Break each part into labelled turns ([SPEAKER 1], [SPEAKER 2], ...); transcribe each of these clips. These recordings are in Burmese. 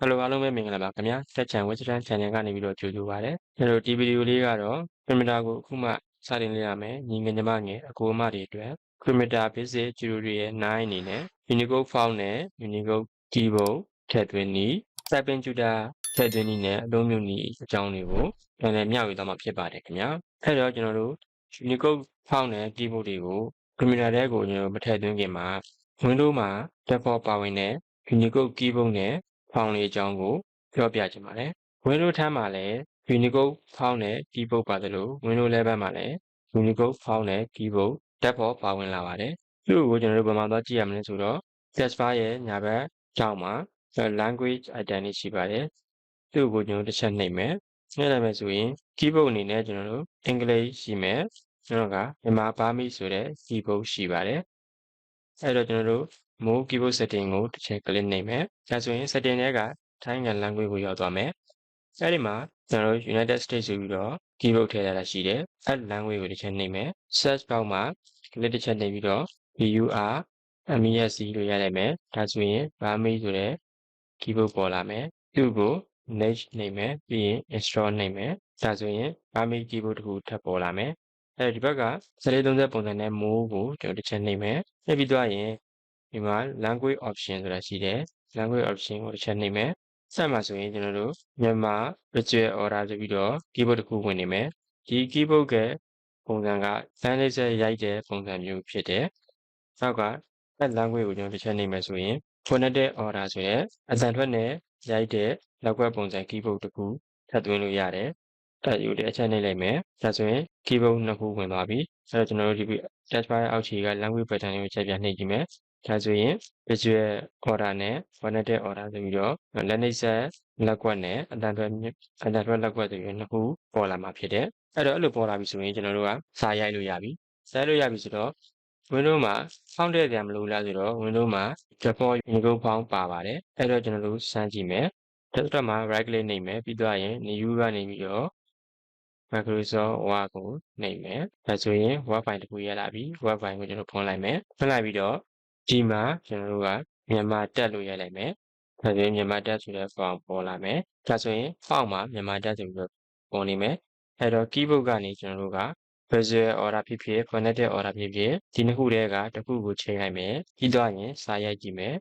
[SPEAKER 1] Hello အားလုံးပဲမင်္ဂလာပါခင်ဗျာတက်ချန် Western Channel ကနေပြီးတော့ကြိုဆိုပါရစေကျွန်တော်ဒီဗီဒီယိုလေးကတော့ Parameter ကိုအခုမှစတင်လေ့လာမယ်ညီငယ်ညီမငယ်အကိုအမတွေအတွက် Parameter Basic Tutor ရဲ့9အနေနဲ့ Unicode Font နဲ့ Unicode Keyboard ထည့်သွင်းနည်း Typing Tutor ထည့်သွင်းနည်းနဲ့အသုံးပြုနည်းအကြောင်းတွေကိုပြန်လည်မျှဝေသွားမှာဖြစ်ပါတယ်ခင်ဗျာအဲ့တော့ကျွန်တော်တို့ Unicode Font နဲ့ Keyboard တွေကို Parameter တွေကိုကျွန်တော်မထည့်သွင်းခင်မှာ Windows မှာ Default ပါဝင်တဲ့ Unicode Keyboard နဲ့ဖောင်လေးအကြောင်းကိုပြောပြချင်ပါတယ်။ Windows 10မှာလည်း Unicode ဖောင်နဲ့ Keyboard ပါသလို Windows 11မှာလည်း Unicode ဖောင်နဲ့ Keyboard Default ပါဝင်လာပါတယ်။သူ့ကိုကျွန်တော်တို့ဘယ်မှာသွားကြည့်ရမလဲဆိုတော့ Taskbar ရဲ့ညာဘက်ကျောင်းမှာ Language Item လေးရှိပါတယ်။သူ့ကိုကျွန်တော်တစ်ချက်နှိပ်မယ်။နှိပ်လိုက်မယ်ဆိုရင် Keyboard အနေနဲ့ကျွန်တော်တို့အင်္ဂလိပ်ရှိမယ်။ကျွန်တော်ကမြန်မာပါမီဆိုတဲ့ Keyboard ရှိပါတယ်။အဲ့တော့ကျွန်တော်တို့ More Keyboard Setting ကိုတစ်ချက် click နှိပ်မယ်။ဒါဆိုရင် Setting တွေကထိုင်းငံ language ကိုရောက်သွားမယ်။အဲ့ဒီမှာကျွန်တော်တို့ United States ဆိုပြီးတော့ keyboard ထည့်ရတာရှိတယ်။အဲ့ language ကိုတစ်ချက်နှိပ်မယ်။ Search box မှာ click တစ်ချက်နှိပ်ပြီးတော့ BUR MESC လို့ရလိုက်မယ်။ဒါဆိုရင် Burmese ဆိုတဲ့ keyboard ပေါ်လာမယ်။သူ့ကို Next နှိပ်မယ်ပြီးရင် Install နှိပ်မယ်။ဒါဆိုရင် Burmese keyboard တစ်ခုထပ်ပေါ်လာမယ်။အဲဒီဘက်က1430ပုံစံနဲ့ More ကိုကျွန်တော်တစ်ချက်နှိပ်မယ်။နှိပ်ပြီးသွားရင်ဒီမှာ language option ဆိုတာရှိတယ်။ language option ကိုတစ်ချက်နှိပ်မယ်။ဆက်မှာဆိုရင်ကျွန်တော်တို့မြန်မာ virtual order ဆိုပြီးတော့ keyboard တစ်ခုဝင်နေမယ်။ဒီ keyboard ရဲ့ပုံစံက Language ရိုက်တဲ့ပုံစံမျိုးဖြစ်တယ်။နောက်က add language ကိုကျွန်တော်တစ်ချက်နှိပ်မယ်ဆိုရင် phonetic order ဆိုရဲအသံထွက်နဲ့ရိုက်တဲ့လောက်ကွက်ပုံစံ keyboard တစ်ခုထပ်သွင်းလို့ရတယ်။အဲဒီကိုတစ်ချက်နှိပ်လိုက်မယ်။ဒါဆိုရင် keyboard နှစ်ခုဝင်သွားပြီ။အဲတော့ကျွန်တော်တို့ဒီ taskbar အောက်ခြေက language pattern လေးကိုချက်ပြနှိပ်ကြည့်မယ်။ဒါဆိုရင် visual order နဲ့ phonetic order ဆိုပြီးတော့လက်နှိပ်ဆက်လက်ကွက်နဲ့အသံထွက်လက်ကွက်ဆိုပြီးနှစ်ခုပေါ်လာမှာဖြစ်တယ်။အဲ့တော့အဲ့လိုပေါ်လာပြီဆိုရင်ကျွန်တော်တို့ကစာရိုက်လို့ရပြီ။စာရိုက်လို့ရပြီဆိုတော့ Windows မှာဖောင်းထည့်ကြမလို့လားဆိုတော့ Windows မှာ Default Unicode ဖောင်းပါပါတယ်။အဲ့တော့ကျွန်တော်တို့စမ်းကြည့်မယ်။ Desktop မှာ right click နှိပ်မယ်ပြီးသွားရင် New ကနေပြီးတော့ Microsoft Word ကိုနှိပ်မယ်။ဒါဆိုရင် Word file တစ်ခုရလာပြီ။ Word file ကိုကျွန်တော်ဖွင့်လိုက်မယ်။ဖွင့်လိုက်ပြီးတော့ဒီမှာကျွန်တော်တို့ကမြန်မာတက်လို့ရလိုက်မယ်။ဒါဆိုရင်မြန်မာတက်ဆိုတဲ့ font ပေါ်လာမယ်။ဒါဆိုရင် font မှာမြန်မာတက်ဆိုပြီးတော့ပေါ်နေမယ်။အဲ့တော့ keyboard ကနေကျွန်တော်တို့က visual order ဖြစ်ဖြစ် phonetic order ဖြစ်ဖြစ်ဒီနှစ်ခုတည်းကတစ်ခုကိုချိန်လိုက်မယ်။ပြီးသွားရင်စာရိုက်ကြည့်မယ်။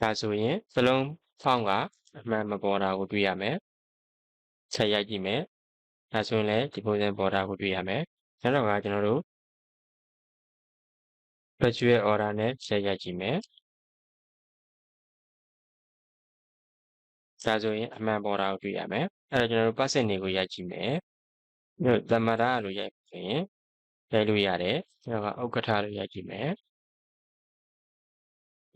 [SPEAKER 1] ဒါဆိုရင်စလုံး font ကအမှန်မပေါ်တာကိုတွေ့ရမယ်။ဆက်ရိုက်ကြည့်မယ်။ဒါဆိုရင်လည်းဒီပုံစံပေါ်တာကိုတွေ့ရမယ်။နောက်တော့ကကျွန်တော်တို့ virtual order နဲ့ဆက်ရိုက်ကြည့်မယ်။ဒါဆိုရင်အမှန်ပေါ်တာကိုတွေ့ရမယ်။အဲ့တော့ကျွန်တော်တို့ percent တွေကိုရိုက်ကြည့်မယ်။သမ္မာတာလို့ရိုက်ဆိုရင်ရိုက်လို့ရတယ်။နောက်ကဥက္ကဋ္ဌလို့ရိုက်ကြည့်မယ်။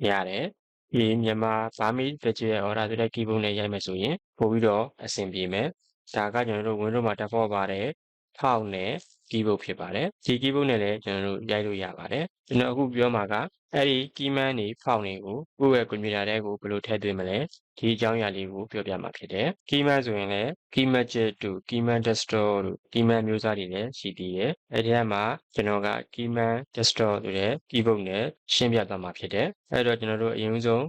[SPEAKER 1] ရတယ်။ဒီမြန်မာဗာမီ virtual order ဆိုတဲ့ keyboard နဲ့ရိုက်မယ်ဆိုရင်ပို့ပြီးတော့အဆင်ပြေမယ်။ဒါကကျွန်တော်တို့ Windows မှာ default ပါတယ်။ဖောက်နဲ့ keyboard ဖြစ်ပါတယ်။ဒီ keyboard နဲ့လည်းကျွန်တော်တို့ရိုက်လို့ရပါတယ်။ကျွန်တော်အခုပြောမှာကအဲ့ဒီ keyman တွေဖောက်တွေကိုကိုယ့်ရဲ့ computer ထဲကိုဘယ်လိုထည့်သွင်းမလဲဒီအကြောင်းအရာလေးကိုပြောပြမှာဖြစ်တယ်။ keyman ဆိုရင်လည်း keymagic တို့ keyman desktop တို့ keyman မျိုးစားတွေလည်းရှိသေးတယ်။အဲဒီထဲမှာကျွန်တော်က keyman desktop ဆိုတဲ့ keyboard နဲ့ရှင်းပြသွားမှာဖြစ်တယ်။အဲ့တော့ကျွန်တော်တို့အရင်ဆုံး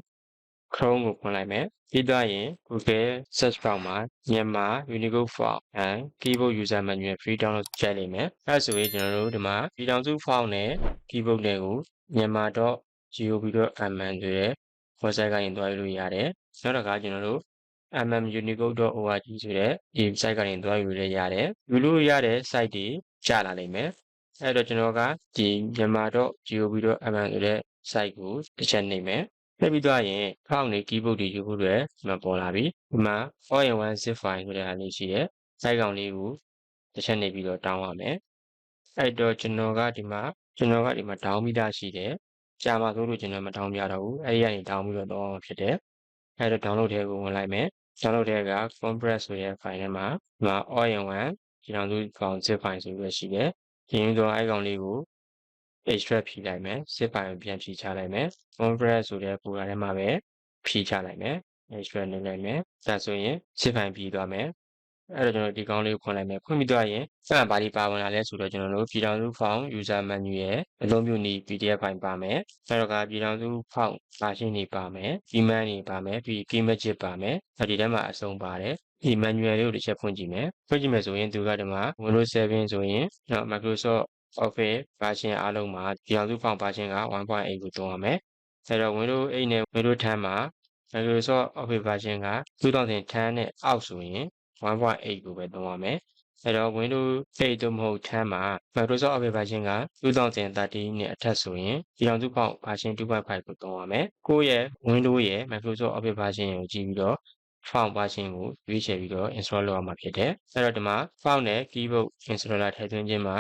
[SPEAKER 1] Chrome ကိုဖွင့်လိုက်မယ်။ပြီးသွားရင် Google Search Box မှာမြန်မာ Unicode Font and Keyboard User Manual Free Download ရိုက်လိုက်မယ်။အဲဆိုရင်ကျွန်တော်တို့ဒီမှာပြည်ထောင်စု Font နဲ့ Keyboard တွေကိုmyanmar.gov.mm ဆိုတဲ့ website ကနေတွားလို့ရတယ်။နောက်တစ်ခါကျွန်တော်တို့ mmunicode.org ဆိုတဲ့ဒီ site ကနေတွားယူလို့ရတယ်။ယူလို့ရတဲ့ site တွေကြာလာလိမ့်မယ်။အဲ့တော့ကျွန်တော်ကဒီ myanmar.gov.mm ဆိုတဲ့ site ကိုတစ်ချက်နှိပ်မယ်။နှိပ်ပြီးသွားရင်ဖောက်နေ keyboard တွေယူဖို့အတွက်ဒီမှာပေါ်လာပြီ။ဒီမှာ all-in-one zip file ဆိုတဲ့ဟာလေးရှိတယ်။စိုက်ကောင်လေးကိုတစ်ချက်နှိပ်ပြီးတော့တောင်းရမယ်။အဲ့တော့ကျွန်တော်ကဒီမှာတောင်းပြီးသားရှိတယ်။ကြာမှဆိုလို့ကျွန်တော်မတောင်းပြတော့ဘူး။အဲ့ဒီကနေတောင်းပြီးတော့တော့ဖြစ်တယ်။အဲ့တော့ download ထဲကိုဝင်လိုက်မယ်။ download ထဲက compress ဆိုတဲ့ file ထဲမှာဒီမှာ all-in-one ဒီအောင်စု file zip file ဆိုပြီးတော့ရှိတယ်။ဒီရင်တော့အဲ့ကောင်လေးကို extract ဖြီးလိုက်မယ် zip file ကိုပြန်ဖြီးချလိုက်မယ် compress ဆိုတဲ့ folder ထဲမှာပဲဖြီးချလိုက်မယ် extract လုပ်လိုက်မယ်ဒါဆိုရင် zip file ဖြီးသွားမယ် အဲ့တော့ကျွန်တော်ဒီကောင်းလေးကိုဖွင့်လိုက်မယ်ဖွင့်ပြီးတော့ရင်ဆက်ဘာတွေပါဝင်လာလဲဆိုတော့ကျွန်တော်တို့ပြည်ထောင်စုဖောင် user menu ရဲ့အသုံးပြုနည်း PDF ဖိုင်ပါမယ်အဲ့တော့ကပြည်ထောင်စုဖောင်ပါရှင်းတွေပါမယ် email တွေပါမယ်ပြီး key magic ပါမယ်ဒီထဲမှာအဆုံးပါတယ်ဒီ manual လေးကိုတစ်ချက်ဖွင့်ကြည့်မယ်ဖွင့်ကြည့်မယ်ဆိုရင်သူကဒီမှာ Windows 7ဆိုရင်တော့ Microsoft Office version အားလုံးမှာပြည်ထောင်စုဖောင် version က 1.8 ကိုသုံးရမယ်အဲ့တော့ Windows 8နဲ့ Windows 10မှာ Microsoft Office version က2010နဲ့အောက်ဆိုရင်1.8ကိုပဲသုံးရမယ်အဲ့တော့ Windows 8သို့မဟုတ်10မှာ Microsoft Office version က2013နဲ့အထက်ဆိုရင်ပြည်ထောင်စုဖောင် version 2.5ကိုသုံးရမယ်ကိုယ့်ရဲ့ Windows ရဲ့ Microsoft Office version ကိုကြည့်ပြီးတော့ ဖောင် version ကိုရွေးချယ်ပြီးတော့ install လုပ်ရမှာဖြစ်တယ်အဲ့တော့ဒီမှာဖောင်နဲ့ keyboard installer ထည့်သွင်းခြင်းမှာ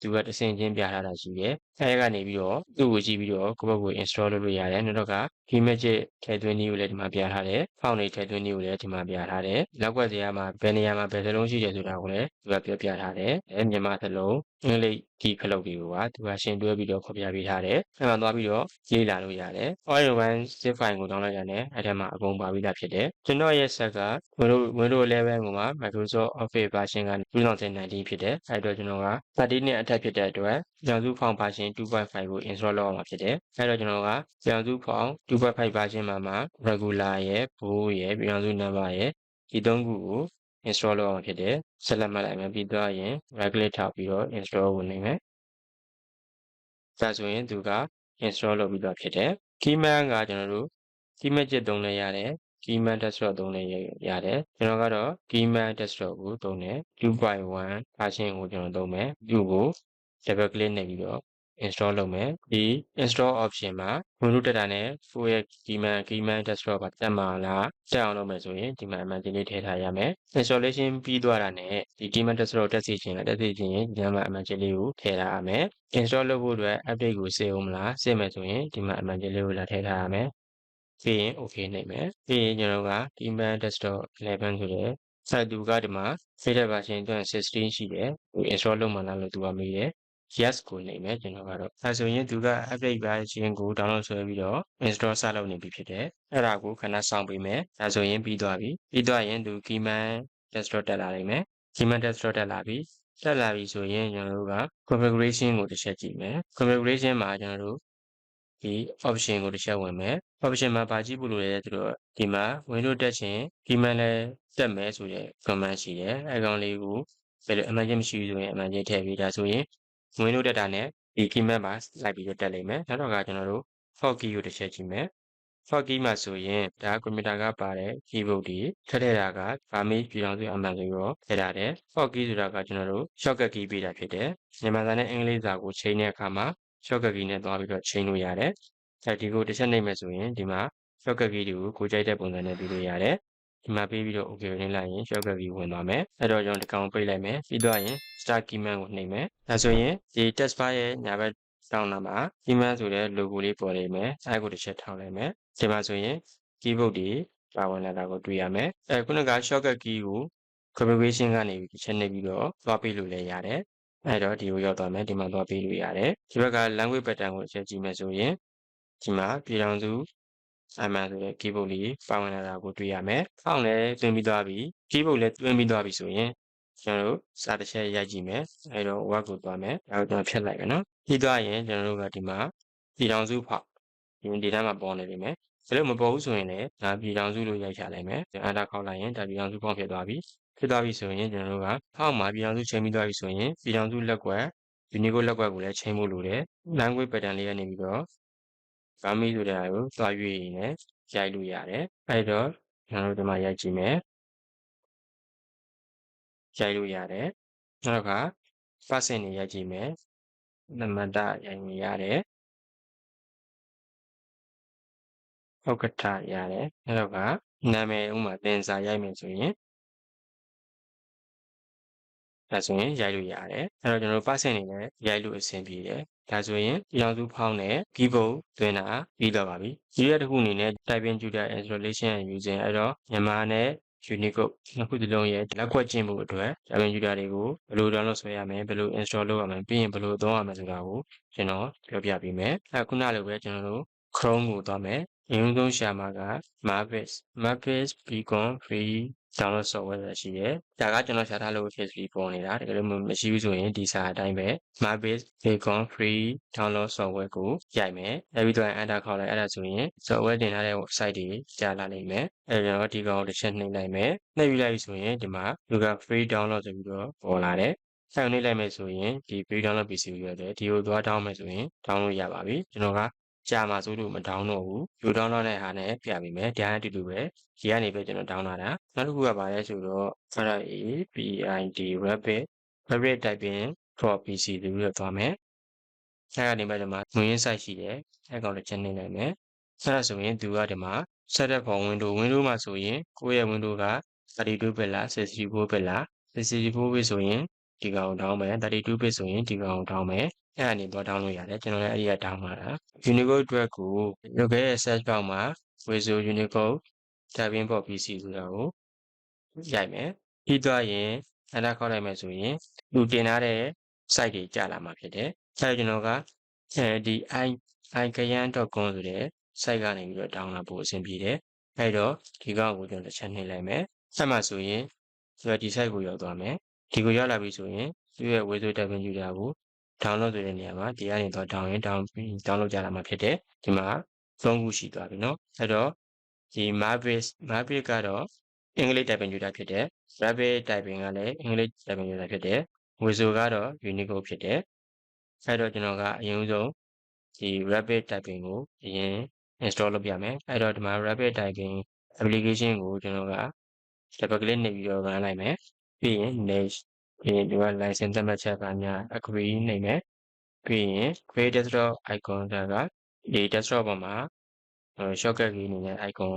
[SPEAKER 1] သူကတစ်ဆင့်ချင်းပြထားတာရှိတယ်အဲဒီကနေပြီးတော့သူ့ကိုကြည့်ပြီးတော့ကိုယ့်ဘက်ကို install လုပ်လို့ရတယ်နောက်တော့က key magic ထည့်သွင်းနည်းကိုလည်းဒီမှာပြထားတယ်ဖောင်တွေထည့်သွင်းနည်းကိုလည်းဒီမှာပြထားတယ်နောက်ွက်စရာမှာဘယ်နေရာမှာဘယ်စလုံးရှိတယ်ဆိုတာကိုလည်းသူကပြောပြထားတယ်မြန်မာစလုံးအင်္ဂလိပ်ကီးခလုတ်တွေကိုကသူကရှင်းတွဲပြီးတော့ဖော်ပြပေးထားတယ်အဲမှာသွားပြီးတော့ရေးလာလို့ရတယ် all-in-one zip file ကို download ရတယ်အဲထဲမှာအကုန်ပါပြီးသားဖြစ်တယ်ကျွန်တော်ရဲ့ဆက်က Windows 11ကိုမှ Microsoft Office version က2019ဖြစ်တယ်အဲအတွက်ကျွန်တော်က13နဲ့အထက်ဖြစ်တဲ့အတွက်ကျောင်းစုဖောင် version 2.5ကို install လုပ်အောင်မှာဖြစ်တယ်အဲတော့ကျွန်တော်ကကျောင်းစုဖောင် 2.5 version မှာ regular ရဲ့ bold ရဲ့ကျောင်းစု number ရဲ့ဒီသုံးခုကို install လုပ်အောင်ဖြစ်တယ်ဆက်လက်မှတ်လိုက်မယ်ပြီးတော့ရင် right click ထောက်ပြီးတော့ install ဝင်နေမယ်ဒါဆိုရင်သူက install လုပ်ပြီးတော့ဖြစ်တယ် keyman ကကျွန်တော်တို့ key magic သုံးလဲရတယ် keyman desktop သုံးလဲရတယ်ကျွန်တော်ကတော့ keyman desktop ကိုသုံးတယ် 2.1 version ကိုကျွန်တော်သုံးမယ်သူ့ကို double click နဲ့ပြီးတော့ install လုပ်မယ်ဒီ install option မှာ Windows တက်တာနဲ့ကိုယ့်ရဲ့ keyman desktop ကတက်မှာလားတက်အောင်လုပ်မယ်ဆိုရင်ဒီမှာအမှန်ကြီးလေးထည့်ထားရမယ် installation ပြီးသွားတာနဲ့ဒီ keyman desktop တက်စီခြင်းရင်ဒီမှာအမှန်ကြီးလေးကိုထည့်ထားရမယ် install လုပ်ဖို့အတွက် update ကိုစေအောင်မလားစေမယ်ဆိုရင်ဒီမှာအမှန်ကြီးလေးကိုလာထည့်ထားရမယ်ပြီးရင် okay နှိပ်မယ်ပြီးရင်ကျွန်တော်က keyman desktop 11ဆိုတဲ့ site သူကဒီမှာ file version 16ရှိတယ်ဟို install လုပ်မှလားလို့သူကမေးတယ်yes ကိုနှိပ်မယ်ကျွန်တော်ကတော့အဲဆိုရင်သူက update version ကို download ဆွဲပြီးတော့ install စလုပ်နေပြီဖြစ်တယ်အဲ့ဒါကိုခဏစောင့်ပေးမယ်ဒါဆိုရင်ပြီးသွားပြီပြီးသွားရင်သူ keyman desktop တက်လာနိုင်မယ် keyman desktop တက်လာပြီဆိုရင်ကျွန်တော်တို့က configuration ကိုတစ်ချက်ကြည့်မယ် configuration မှာကျွန်တော်တို့ဒီ option ကိုတစ်ချက်ဝင်မယ် option မှာပါကြည့်ဖို့လိုတယ်ဆိုတော့ဒီမှာ Windows တက်ခြင်း keyman လည်းတက်မယ်ဆိုတဲ့ command ရှိတယ်အဲကောင်လေးကိုဘယ်လိုအမှန်ချင်းမရှိဘူးဆိုရင်အမှန်ချင်းထည့်ပြီးဒါဆိုရင်Windows တက်တာနဲ့ဒီ keyman မှာလိုက်ပြီးတော့တက်လိမ့်မယ်နောက်တော့ကကျွန်တော်တို့ fork key ကိုတစ်ချက်ကြည့်မယ် fork key မှာဆိုရင်ဒါကွန်ပျူတာကပါတဲ့ keyboard တွေထည့်တာကဗာမေးပြည်အောင်စုအမှန်ဆိုရောထည့်ထားတယ် fork key ဆိုတာကကျွန်တော်တို့ shortcut key ပေးတာဖြစ်တယ်မြန်မာစာနဲ့အင်္ဂလိပ်စာကိုချိန်တဲ့အခါမှာ shortcut key နဲ့သွားပြီးတော့ချိန်လို့ရတယ်အဲဒီကိုတစ်ချက်နှိပ်မယ်ဆိုရင်ဒီမှာ shortcut key တွေကိုကြိုက်တဲ့ပုံစံနဲ့ပြီးလို့ရတယ်ဒီမှာပေးပြီးတော့ okay ကိုနှိပ်လိုက်ရင် shortcut key ဝင်သွားမယ်အဲ့တော့ကျွန်တော်ဒီကောင်ပိတ်လိုက်မယ်ပြီးတော့ရင် start keyman ကိုနှိပ်မယ်ဒါဆိုရင်ဒီ text bar ရဲ့ညာဘက်တောင်းလာမှာ keyman ဆိုတဲ့ logo လေးပေါ်နေမယ်အဲကိုတစ်ချက်ထောက်လိုက်မယ်ဒီမှာဆိုရင် keyboard တွေပါဝင်လာတာကိုတွေ့ရမယ်ခုနက shortcut key ကို configuration ကနေတစ်ချက်နှိပ်ပြီးတော့သွားပေးလို့လည်းရတယ်အဲ့တော့ဒီကိုရောက်သွားမယ်ဒီမှာသွားပေးလို့ရတယ်ဒီဘက်က language pattern ကိုချက်ကြည့်မယ်ဆိုရင်ဒီမှာပြည်ထောင်စုအမှန်ဆိုတဲ့ keyboard လေးပါဝင်လာတာကိုတွေ့ရမယ်။ဖောင်လည်းတွင်းပြီးသွားပြီ။ keyboard လည်းတွင်းပြီးသွားပြီဆိုရင်ကျွန်တော်တို့စာတစ်ချက်ရိုက်ကြည့်မယ်။အဲ့တော့ word ကိုသွားမယ်။ဒါကိုကျွန်တော်ဖြတ်လိုက်မယ်နော်။ပြီးသွားရင်ကျွန်တော်တို့ကဒီမှာပြည်ထောင်စုဖောင်ဒီ data မှာပေါ်နေလိမ့်မယ်။ဒါလို့မပေါ်ဘူးဆိုရင်လည်းဒါပြည်ထောင်စုလို့ရိုက်ချလိုက်မယ်။ကျွန်တော် enter ခေါက်လိုက်ရင်ဒါပြည်ထောင်စုဖောင်ဖြစ်သွားပြီ။ဖြစ်သွားပြီဆိုရင်ကျွန်တော်တို့ကဖောင်မှာပြည်ထောင်စုချိန်ပြီးသွားပြီဆိုရင်ပြည်ထောင်စုလက်ကွက် Unicode လက်ကွက်ကိုလည်းချိန်ဖို့လိုတယ်။ language pattern လေးကနေပြီးတော့ဗာမီဆိုတဲ့ဟာကိုသွားရွေးရင်လည်းရိုက်လို့ရတယ်အဲ့တော့ကျွန်တော်တို့ဒီမှာရိုက်ကြည့်မယ်ရိုက်လို့ရတယ်နောက်က percent တွေရိုက်ကြည့်မယ်နံပါတ်ရိုက်လို့ရတယ်ဥက္ကဋ္ဌရတယ်အဲ့တော့ကနာမည်ဥမာသင်စာရိုက်မယ်ဆိုရင်ဒါဆိုရင်ရိုက်လို့ရတယ်အဲ့တော့ကျွန်တော်တို့ percent တွေလည်းရိုက်လို့အဆင်ပြေတယ်ဒါဆိုရင်ပြည်အောင်စုဖောင်းနဲ့ keyboard သွင်းတာပြီးတော့ပါပြီဒီရက်တစ်ခုအနေနဲ့ typing tutor installation and using အဲ့တော့မြန်မာနဲ့ Unicode နှစ်ခုစလုံးရဲ့လက်ကွက်ကျင့်ဖို့အတွက် typing tutor တွေကိုဘယ်လို download ဆွဲရမယ်ဘယ်လို install လုပ်ရမယ်ပြီးရင်ဘယ်လိုသုံးရမယ်ဆိုတာကိုကျွန်တော်ပြောပြပေးမယ်ခုနလိုပဲကျွန်တော်တို့ Chrome ကိုသွားမယ်အရင်ဆုံးရှာမှာက Mavis Beacon Free download software ဆိုတာရှိတယ်ဒါကကျွန်တော်ရှာထားလို့ history ပေါ်နေတာတကယ်လို့မရှိဘူးဆိုရင်ဒီစာအတိုင်းပဲ MyBase Bacon Free Download Software ကိုရိုက်မယ်ပြီးတော့ enter ခေါက်လိုက်အဲ့ဒါဆိုရင် software တင်ထားတဲ့ site တွေကြာလာနိုင်မယ်အဲ့တော့ဒီကောင်တစ်ချက်နှိပ်လိုက်မယ်နှိပ်ပြီးလိုက်ဆိုရင်ဒီမှာသူက free download ဆိုပြီးတော့ပေါ်လာတယ်အဲ့နှိပ်လိုက်မယ်ဆိုရင်ဒီ free download PC ကိုရတယ်ဒီကိုသွား download မယ်ဆိုရင် download ရပါပြီကျွန်တော်ကကြာမှာဆိုလို့မ download ဘူးယူ download တဲ့ဟာနဲ့ပြပေးမယ်ဒါနဲ့အတူတူပဲဒီကနေပဲကျွန်တော် download တာနောက်တစ်ခုကဘာလဲဆိုတော့ RAPID Rapid Typing for PC ဆိုပြီးတော့သွားမယ်အဲ့ကနေမှဒီမှာငွေရင်း site ရှိတယ်အဲ့ကောင်တစ်ချက်နှိပ်လိုက်မယ်အဲ့ဒါဆိုရင်သူကဒီမှာ setup for window မှာဆိုရင်ကိုယ့်ရဲ့ window က32 bit လား64 bit လား64 bit ဆိုရင်ဒီကောင်ကို down မယ်32 bit ဆိုရင်ဒီကောင်ကို down မယ်အဲ့ဒါနေတော့ down လို့ရတယ်ကျွန်တော်လည်းအဲ့ဒီက down လာတာ Unicode အတွက်ကိုလုပ်ခဲ့တဲ့ search box မှာ Visual Unicode Typing for PC ဆိုတာကိုရိုက်မယ်ပြီးသွားရင်အဲ့ဒါခေါက်လိုက်မယ်ဆိုရင်သူတင်ထားတဲ့ site တွေကြာလာမှာဖြစ်တယ်အဲ့ကျွန်တော်ကဒီ ikayan.com ဆိုတဲ့ site ကနေပြီးတော့ download ဖို့အဆင်ပြေတယ်အဲ့တော့ဒီကောင်ကိုကျွန်တော်တစ်ချက်နှိပ်လိုက်မယ်ဆက်မှဆိုရင်ဒီ site ကိုရောက်သွားမယ်ဒီကိုရောက်လာပြီဆိုရင်သူ့ရဲ့ Visual Typing Tutor ကို download ဆိုတဲ့နေရာမှာဒီကနေတော့ download ကြလာမှာဖြစ်တယ်ဒီမှာ3ခုရှိသွားပြီเนาะအဲ့တော့ဒီ MyBase ကတော့အင်္ဂလိပ် typing tutor ဖြစ်တယ် Rapid typing ကလည်းအင်္ဂလိပ် typing tutor ဖြစ်တယ် Visual ကတော့ Unicode ဖြစ်တယ်အဲ့တော့ကျွန်တော်ကအရင်ဆုံးဒီ Rapid typing ကိုအရင် install လုပ်ပြမယ်အဲ့တော့ဒီမှာ Rapid typing application ကိုကျွန်တော်က double click နှိပ်ပြီးတော့ run လိုက်မယ်ပြီးရင် next ပြီးရင်ဒီမှာ license သတ်မှတ်ချက်ကညာ agree နှိပ်မယ်ပြီးရင် create desktop icon ကဒီ desktop ပေါ်မှာshortcut key အနေနဲ့ icon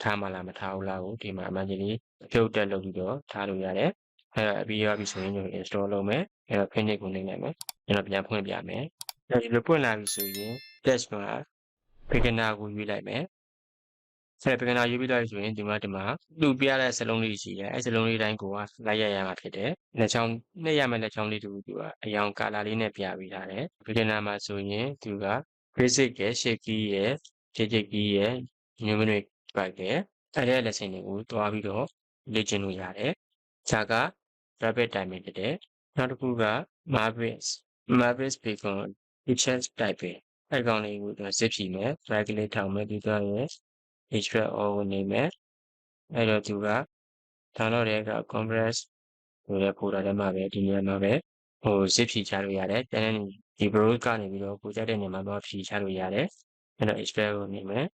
[SPEAKER 1] ထားမှလားမထားဘူးလားကိုဒီမှာအမှန်ကြီးလေးဖြုတ်တက်လုပ်ပြီးတော့ထားလို့ရတယ်အဲ့တော့ပြီးရပြီဆိုရင်ကျွန်တော် install လုပ်မယ်အဲ့တော့ finish ကိုနှိပ်လိုက်မယ်ကျွန်တော်ပြန်ဖွင့်ပြမယ်အဲ့ဒီလိုပွင့်လာပြီဆိုရင် test မှာ beginner ကိုရွေးလိုက်မယ်အဲ့ beginner ရွေးပြီးတော့ဆိုရင်ဒီမှာသူ့ပြရတဲ့စလုံးလေးရှိတယ်အဲ့စလုံးလေးတိုင်းကိုကလိုက်ရမှာဖြစ်တယ်လက်ချောင်းနှိပ်ရမယ့်လက်ချောင်းလေးတူသူကအရောင် color လေးနဲ့ပြပေးထားတယ် beginner မှာဆိုရင်သူက basic ရဲ့ shape key ရဲ့ digit key ရဲ့ numeric ပတ်ရဲ့အဲ့ဒီ lesson တွေကိုတွားပြီးတော့လေ့ကျင့်လို့ရတယ်ခြားက rapid timing ဖြစ်တယ်နောက်တစ်ခုက MyBase Bacon Teachers Typing အဲ့ကောင်လေးကိုzip ဖြီမယ် right click ထောင်မယ်ပြီးတော့ရဲ့ extract all ကိုနေမယ်အဲ့တော့သူက download တဲ့က compress ဆိုတဲ့ folder ထဲမှာပဲဒီနေရာမှာပဲzip ဖြီချလို့ရတယ်တန်းတဲ့ဒီ browse ကနေပြီးတော့ကိုကြိုက်တဲ့နေရာမှာတော့ဖြီချလို့ရတယ်အဲ့တော့ extract ကိုနေမယ်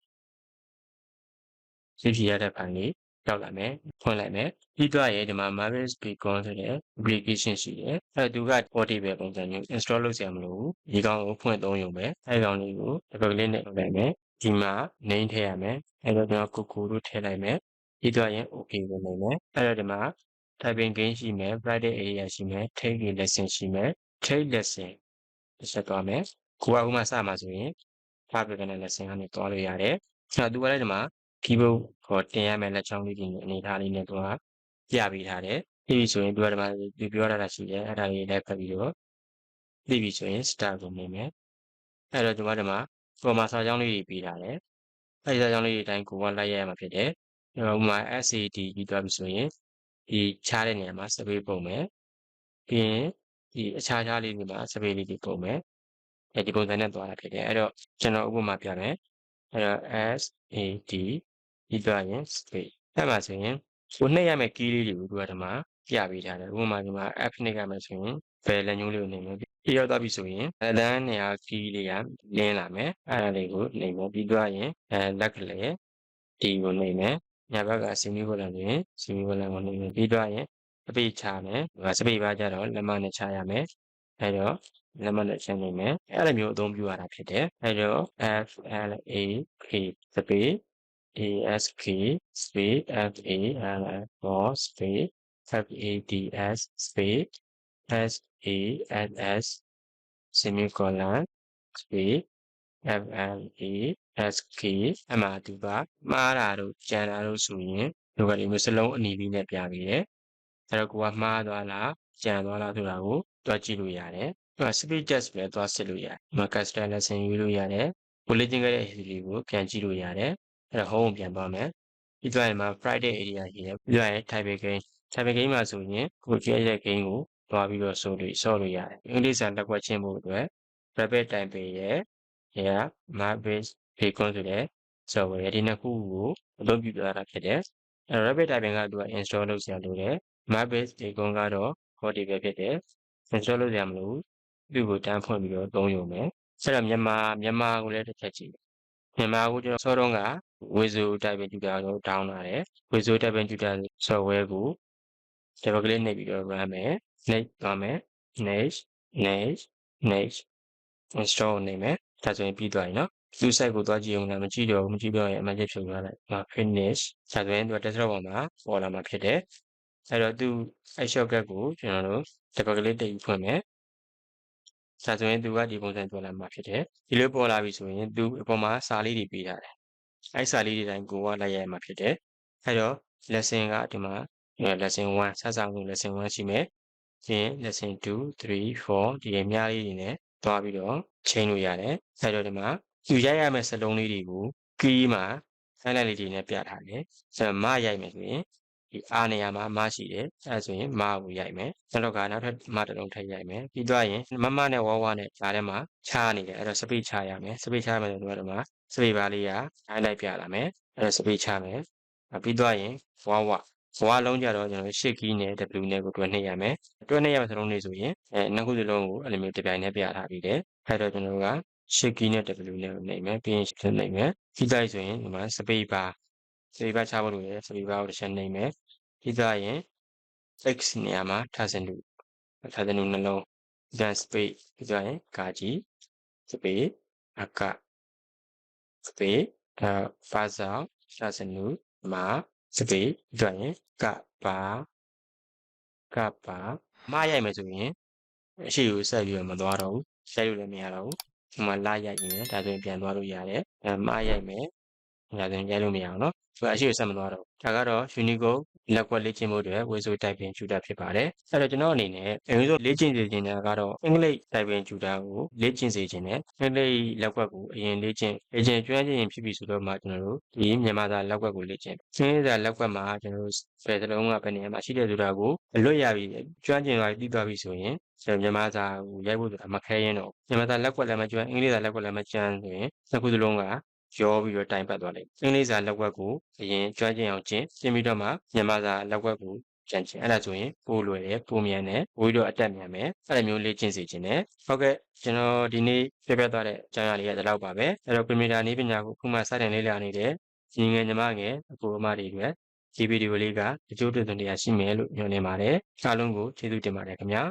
[SPEAKER 1] zip ဖြီရတဲ့ဖိုင်လေးရောက်လာမယ်ဖွင့်လိုက်မယ်ပြီးတော့ရဲ့ဒီမှာ MyBase Bacon ဆိုတဲ့ application ရှိတယ်အဲ့သူက portable ပုံစံမျိုး install လုပ်စရာမလိုဘူးဒီကောင်ကိုဖွင့်သုံးရုံပဲအဲ့ကောင်လေးကို double click နဲ့လုပ်လိုက်မယ်ဒီမှာ name ထည့်ရမယ်အဲ့တော့ကျွန်တော်ကိုလို့ထည့်လိုက်မယ်ပြီးတော့ရင် okay ကိုလုပ်မယ်အဲ့တော့ဒီမှာ typing game ရှိမယ် private area ရှိမယ် take lesson ရှိမယ် take lesson တစ်ချက်သွားမယ်ကိုကဥမာစမှာဆိုရင် private lesson ကနေတွားလို့ရတယ်အဲ့တော့သူကလည်းဒီမှာ keyboard ကိုတင်ရမယ်လက်ချောင်းလေးတွေအနေထားလေးနဲ့သူကပြပေးထားတယ်ပြီးပြီဆိုရင်သူကဒီမှာသူပြောတာရှိတယ်အဲ့ဒါလေးလိုက်ဖတ်ပြီးတော့ပြီးပြီဆိုရင် start ကိုနေမယ်အဲ့တော့ဒီမှာပေါ်မှာစာကြောင်းလေးတွေပေးထားတယ်အဲ့ဒီစာကြောင်းလေးတွေအတိုင်းကိုကလိုက်ရမှာဖြစ်တယ်ဥပမာ SAT ပြီးသွားပြီဆိုရင်ဒီခြားတဲ့နေရာမှာ space ပုံမယ်ပြီးရင်ဒီအခြားလေးတွေမှာ space လေးတွေပုံမယ်ဒီပုံစံနဲ့သွားတာဖြစ်တယ်အဲ့တော့ကျွန်တော်ဥပမာပြမယ်အဲ့တော့ SAT ပြီးသွားရင် space အဲ့မှာဆိုရင်ကိုနှိပ်ရမယ့် key လေးတွေကိုသူကဒီမှာပြပေးထားတယ်ဥပမာဒီမှာ F နှိပ်ရမယ်ဆိုရင်ဘယ်လက်ညှိုးလေးကိုနှိပ်မယ်ပြီးရောက်သွားပြီဆိုရင်အလန်းနေရာ key လေးကလင်းလာမယ်အဲ့ဒါလေးကိုနှိပ်မယ်ပြီးသွားရင်လက်ကလေးဒီကိုနှိပ်မယ်ညာဘက်က semicolon ဆိုရင် semicolon ကိုနှိပ်မယ်ပြီးသွားရင်စပိတ်ချမယ်စပိတ်ပါကြတော့လက်မနဲ့ချရမယ်အဲ့တော့လက်မနဲ့ချနေမယ်အဲ့လိုမျိုးအသုံးပြုရတာဖြစ်တယ်အဲ့တော့ FLAK စပိတ်ASK space FALL space FADS space SANS semicolon space FLASK အမှသူကမှားတာတို့ကြံတာတို့ဆိုရင်ဒီကလေးမျိုးစလုံးအနီးလေးနဲ့ပြပေးတယ်အဲ့တော့ကိုကမှားသွားလားကြံသွားလားဆိုတာကိုတွက်ကြည့်လို့ရတယ်speed test ပဲသွားစစ်လို့ရတယ်ဒီမှာ custom lesson ယူလို့ရတယ်ကိုလေ့ကျင့်ခဲ့တဲ့ history ကိုပြန်ကြည့်လို့ရတယ်အဲ့တော့ home ပြန်သွားမယ် ပြီးသွားရင်မှာ private area ရှိတယ်ပြီးသွားရင် type game မှာဆိုရင်ကိုကြည့်ရတဲ့ game ကိုသွားပြီးတော့ဆော့လို့ရတယ်အင်္ဂလိပ်စာလက်ကွက်ချင်းဖို့အတွက် rapid typing ရဲ့Map-based Beacon ဆိုတဲ့ software ဒီနှစ်ခုကိုအသုံးပြုထားတာဖြစ်တယ်rapid typing ကသူက install လုပ်စရာလိုတယ် Map-based Beacon ကတော့ hotable ဖြစ်တယ် install လုပ်စရာမလိုဘူးသူ့ကိုတန်းဖွင့်ပြီးတော့သုံးရုံပဲအဲ့တော့မြန်မာကိုလည်းတစ်ချက်ကြည့်မြန်မာကိုကျွန်တော်စောတော့က Visual Typing Tutor ကို down လာတယ် Visual Typing Tutor software ကို double click နှိပ်ပြီးတော့ run မယ်နှိပ်သွားမယ် next install နှိပ်မယ်ဒါဆိုရင်ပြီးသွားပြီเนาะသူ site ကိုသွားကြည့်အောင်လားမကြည့်တော့ရင်အမှန်ချက်ဖြုတ်ထားလိုက် finish ဒါဆိုရင်သူ desktop ပေါ်မှာပေါ်လာမှာဖြစ်တယ်အဲ့တော့သူအဲ့ shortcut ကိုကျွန်တော်တို့ double click တိတ်ဖွင့်မယ်ဒါဆိုရင်သူကဒီပုံစံပေါ်လာမှာဖြစ်တယ်ဒီလိုပေါ်လာပြီဆိုရင်သူအပေါ်မှာစာလေးတွေပေးထားတယ်အဲ့စာလေးတွေတိုင်းကိုကလိုက်ရမှာဖြစ်တယ်အဲ့တော့ lesson ကဒီမှာ lesson 1စစအောင် lesson 1ရှိမယ်ပြီးရင် lesson 2 3 4ဒီအများလေးတွေနဲ့တွားပြီးတော့ချိန်လို့ရတယ်အဲ့တော့ဒီမှာသူရိုက်ရမယ့်စလုံးလေးတွေကို key မှာ highlight လေးတွေနဲ့ပြထားတယ်အဲ့တော့မရိုက်မယ်ဆိုရင်ဒီအားနေရာမှာမရှိတယ်အဲ့ဆိုရင်မကိုရိုက်မယ်နောက်ထပ်မတစ်လုံးထပ်ရိုက်မယ်ပြီးသွားရင်မနဲ့ဝါနဲ့ဓာတ်ထဲမှာခြားနေတယ်အဲ့တော့ speed ခြားရမယ် speed ခြားမယ်ဆိုတော့ဒီမှာ speed bar လေးက highlight ပြလာမယ်အဲ့တော့ speed ခြားမယ်ပြီးသွားရင်ဝါလုံးကြတော့ကျွန်တော် shift key နဲ့ W နဲ့ကိုတွဲနှိပ်ရမယ်တွဲနှိပ်ရမယ့်စလုံးလေးဆိုရင်နှစ်ခုစလုံးကိုအဲ့လိုမျိုးတစ်ပြိုင်တည်းပြထားပြီးတယ်အဲ့တော့ကျွန်တော်က shift key နဲ့ W နဲ့ကိုနှိပ်မယ်ပြီးရင် shift နှိပ်မယ်ပြီးသွားဆိုရင်ဒီမှာ speed bar ချဖို့လိုတယ် speed bar ကိုတစ်ချက်နှိပ်မယ်ပြီးသွားရင် X နေရာမှာထားစင်လူနှလုံး then space ပြီးသွားရင်ကာကြီး space အက space ဖာဇာထားစင်လူမာ space ပြီးသွားရင်ကပါမရိုက်မယ်ဆိုရင်အရှိကိုဆက်ပြီးတော့မသွားတော့ဘူးရိုက်လို့လည်းမရတော့ဘူးဒီမှာလာရိုက်ရင်ဒါဆိုရင်ပြန်သွားလို့ရတယ်မရိုက်မယ်ဒါဆိုရင်ရိုက်လို့မရအောင်เนาะဆိုတော့အရှိကိုဆက်မသွားတော့ဘူးဒါကတော့ Unicode လက်ကွက်လေ့ကျင့်ဖို့အတွက် Visual Typing Tutor ဖြစ်ပါတယ်အဲ့တော့ကျွန်တော်အနေနဲ့အရင်ဆုံးလေ့ကျင့်စေချင်တာကတော့အင်္ဂလိပ် Typing Tutor ကိုလေ့ကျင့်စေချင်တယ်အင်္ဂလိပ်လက်ကွက်ကိုအရင်လေ့ကျင့်ကျွမ်းကျင်ဖြစ်ပြီဆိုတော့မှကျွန်တော်တို့ဒီမြန်မာစာလက်ကွက်ကိုလေ့ကျင့်အင်္ဂလိပ်စာလက်ကွက်မှာကျွန်တော်တို့ဘယ်စလုံးကဘယ်နေရာမှာရှိတဲ့ဆိုတာကိုအလွတ်ရပြီကျွမ်းကျင်သွားပြီးသိသွားပြီဆိုရင်မြန်မာစာကိုရိုက်ဖို့ဆိုတာမခဲရင်တော့မြန်မာစာလက်ကွက်လည်းမကျွမ်းအင်္ဂလိပ်စာလက်ကွက်လည်းမကျွမ်းဆိုရင်နှစ်ခုစလုံးကရောပြီးတော့တိုင်ပတ်သွားလိမ့်မယ်အင်္ဂလိပ်စာလက်ကွက်ကိုအရင်ကျွမ်းကျင်အောင်ကျင့်ပြီးတော့မှမြန်မာစာလက်ကွက်ကိုကျင့်အဲ့ဒါဆိုရင်ပိုလွယ်တယ်ပိုမြန်တယ်ပိုပြီးတော့အတက်မြန်မယ်အဲ့လိုမျိုးလေ့ကျင့်စေချင်တယ်ဟုတ်ကဲ့ကျွန်တော်ဒီနေ့ပြသွားတဲ့အကြောင်းအရာလေးကဒီလောက်ပါပဲအဲ့တော့ကွန်ပျူတာနည်းပညာကိုအခုမှစတင်လေ့လာနေတဲ့ညီငယ်ညီမငယ်အကိုအမတွေအတွက်ဒီဗီဒီယိုလေးကတချို့တွေ့တဲ့နေရာရှိမယ်လို့ညွှန်နေပါတယ်အားလုံးကိုကျေးဇူးတင်ပါတယ်ခင်ဗျာ